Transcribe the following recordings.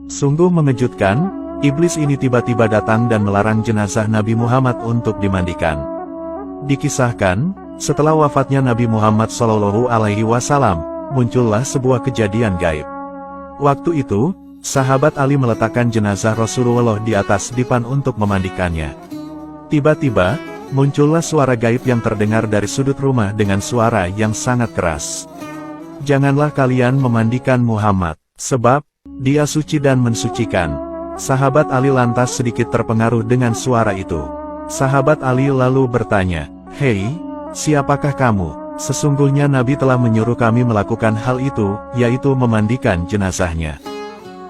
Sungguh mengejutkan, iblis ini tiba-tiba datang dan melarang jenazah Nabi Muhammad untuk dimandikan. Dikisahkan, setelah wafatnya Nabi Muhammad SAW, muncullah sebuah kejadian gaib. Waktu itu, sahabat Ali meletakkan jenazah Rasulullah di atas dipan untuk memandikannya. Tiba-tiba, muncullah suara gaib yang terdengar dari sudut rumah dengan suara yang sangat keras. "Janganlah kalian memandikan Muhammad, sebab dia suci dan mensucikan." Sahabat Ali lantas sedikit terpengaruh dengan suara itu. Sahabat Ali lalu bertanya, "Hei, siapakah kamu? Sesungguhnya Nabi telah menyuruh kami melakukan hal itu, yaitu memandikan jenazahnya."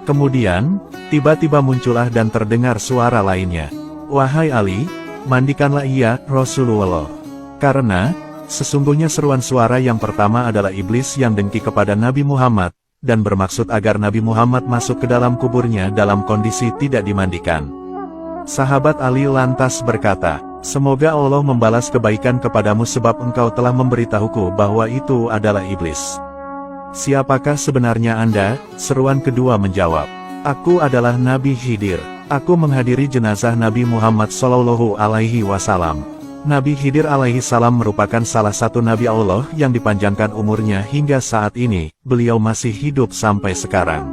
Kemudian, tiba-tiba muncullah dan terdengar suara lainnya. "Wahai Ali, mandikanlah ia, Rasulullah." Karena, sesungguhnya seruan suara yang pertama adalah iblis yang dengki kepada Nabi Muhammad, dan bermaksud agar Nabi Muhammad masuk ke dalam kuburnya dalam kondisi tidak dimandikan. Sahabat Ali lantas berkata, "Semoga Allah membalas kebaikan kepadamu sebab engkau telah memberitahuku bahwa itu adalah iblis." "Siapakah sebenarnya Anda?" Seruan kedua menjawab, "Aku adalah Nabi Khidir. Aku menghadiri jenazah Nabi Muhammad SAW. Nabi Khidir alaihi salam merupakan salah satu Nabi Allah yang dipanjangkan umurnya hingga saat ini, beliau masih hidup sampai sekarang.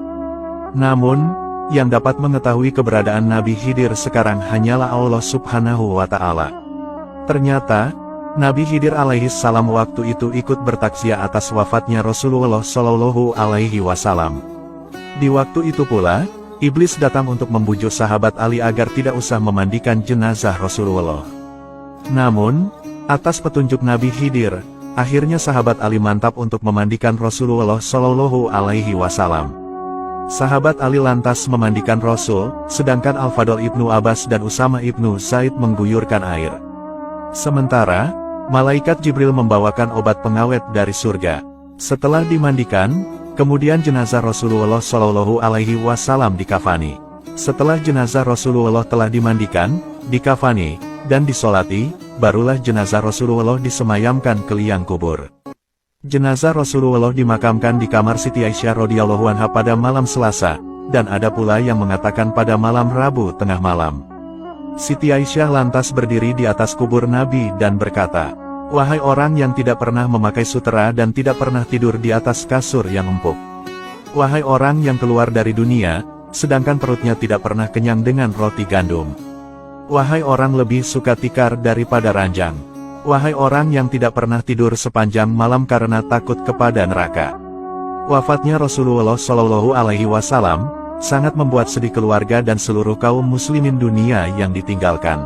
Namun, yang dapat mengetahui keberadaan Nabi Khidir sekarang hanyalah Allah Subhanahu wa Ta'ala." Ternyata, Nabi Khidir alaihi salam waktu itu ikut bertaksiah atas wafatnya Rasulullah SAW. Di waktu itu pula, iblis datang untuk membujuk sahabat Ali agar tidak usah memandikan jenazah Rasulullah. Namun, atas petunjuk Nabi Khidir, akhirnya sahabat Ali mantap untuk memandikan Rasulullah SAW. Sahabat Ali lantas memandikan Rasul, sedangkan Al-Fadl ibnu Abbas dan Usama ibnu Zaid mengguyurkan air. Sementara, malaikat Jibril membawakan obat pengawet dari surga. Setelah dimandikan, kemudian jenazah Rasulullah SAW dikafani. Setelah jenazah Rasulullah telah dimandikan, dikafani, dan disolati, barulah jenazah Rasulullah disemayamkan ke liang kubur. Jenazah Rasulullah dimakamkan di kamar Siti Aisyah radhiyallahu anha pada malam Selasa, dan ada pula yang mengatakan pada malam Rabu tengah malam. Siti Aisyah lantas berdiri di atas kubur Nabi dan berkata, "Wahai orang yang tidak pernah memakai sutera dan tidak pernah tidur di atas kasur yang empuk. Wahai orang yang keluar dari dunia, sedangkan perutnya tidak pernah kenyang dengan roti gandum. Wahai orang lebih suka tikar daripada ranjang. Wahai orang yang tidak pernah tidur sepanjang malam karena takut kepada neraka." Wafatnya Rasulullah SAW sangat membuat sedih keluarga dan seluruh kaum muslimin dunia yang ditinggalkan.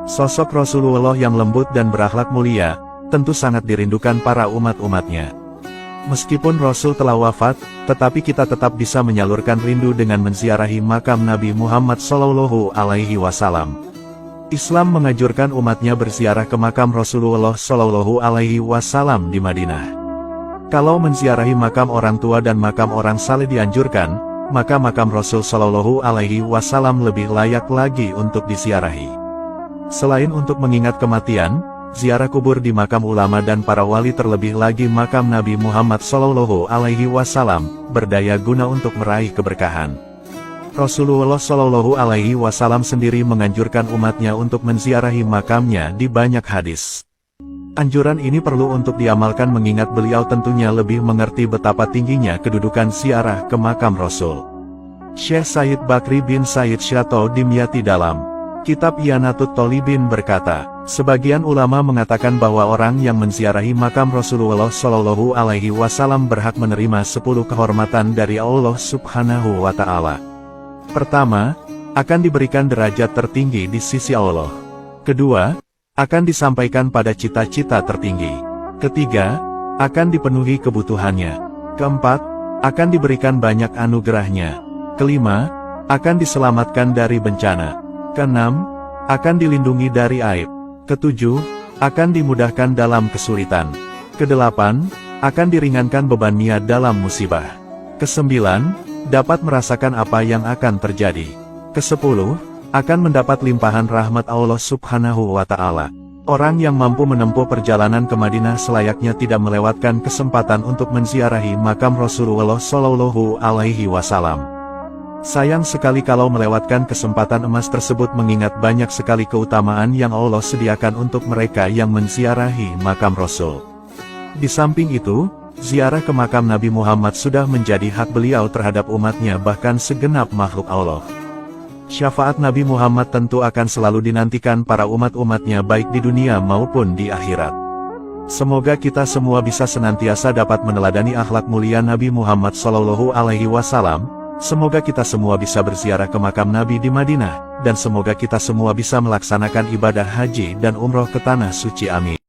Sosok Rasulullah yang lembut dan berakhlak mulia, tentu sangat dirindukan para umat-umatnya. Meskipun Rasul telah wafat, tetapi kita tetap bisa menyalurkan rindu dengan menziarahi makam Nabi Muhammad SAW. Islam menganjurkan umatnya berziarah ke makam Rasulullah SAW di Madinah. Kalau menziarahi makam orang tua dan makam orang saleh dianjurkan, maka makam Rasul SAW lebih layak lagi untuk diziarahi. Selain untuk mengingat kematian, ziarah kubur di makam ulama dan para wali terlebih lagi makam Nabi Muhammad SAW, berdaya guna untuk meraih keberkahan. Rasulullah SAW sendiri menganjurkan umatnya untuk menziarahi makamnya di banyak hadis. Anjuran ini perlu untuk diamalkan mengingat beliau tentunya lebih mengerti betapa tingginya kedudukan ziarah ke makam Rasul. Syekh Said Bakri bin Said Syato Dimyati dalam Kitab Ianatut Tolibin berkata, sebagian ulama mengatakan bahwa orang yang menziarahi makam Rasulullah SAW berhak menerima 10 kehormatan dari Allah Subhanahu wa Ta'ala. Pertama, akan diberikan derajat tertinggi di sisi Allah. Kedua, akan disampaikan pada cita-cita tertinggi. Ketiga, akan dipenuhi kebutuhannya. Keempat, akan diberikan banyak anugerahnya. Kelima, akan diselamatkan dari bencana. Keenam, akan dilindungi dari aib. Ketujuh, akan dimudahkan dalam kesulitan. Kedelapan, akan diringankan bebannya dalam musibah. Kesembilan, dapat merasakan apa yang akan terjadi. Kesepuluh, akan mendapat limpahan rahmat Allah Subhanahu wa Ta'ala. Orang yang mampu menempuh perjalanan ke Madinah selayaknya tidak melewatkan kesempatan untuk menziarahi makam Rasulullah SAW. Sayang sekali kalau melewatkan kesempatan emas tersebut mengingat banyak sekali keutamaan yang Allah sediakan untuk mereka yang menziarahi makam Rasul. Di samping itu, ziarah ke makam Nabi Muhammad sudah menjadi hak beliau terhadap umatnya bahkan segenap makhluk Allah. Syafaat Nabi Muhammad tentu akan selalu dinantikan para umat-umatnya baik di dunia maupun di akhirat. Semoga kita semua bisa senantiasa dapat meneladani akhlak mulia Nabi Muhammad SAW. Semoga kita semua bisa berziarah ke makam Nabi di Madinah, dan semoga kita semua bisa melaksanakan ibadah haji dan umroh ke tanah suci. Amin.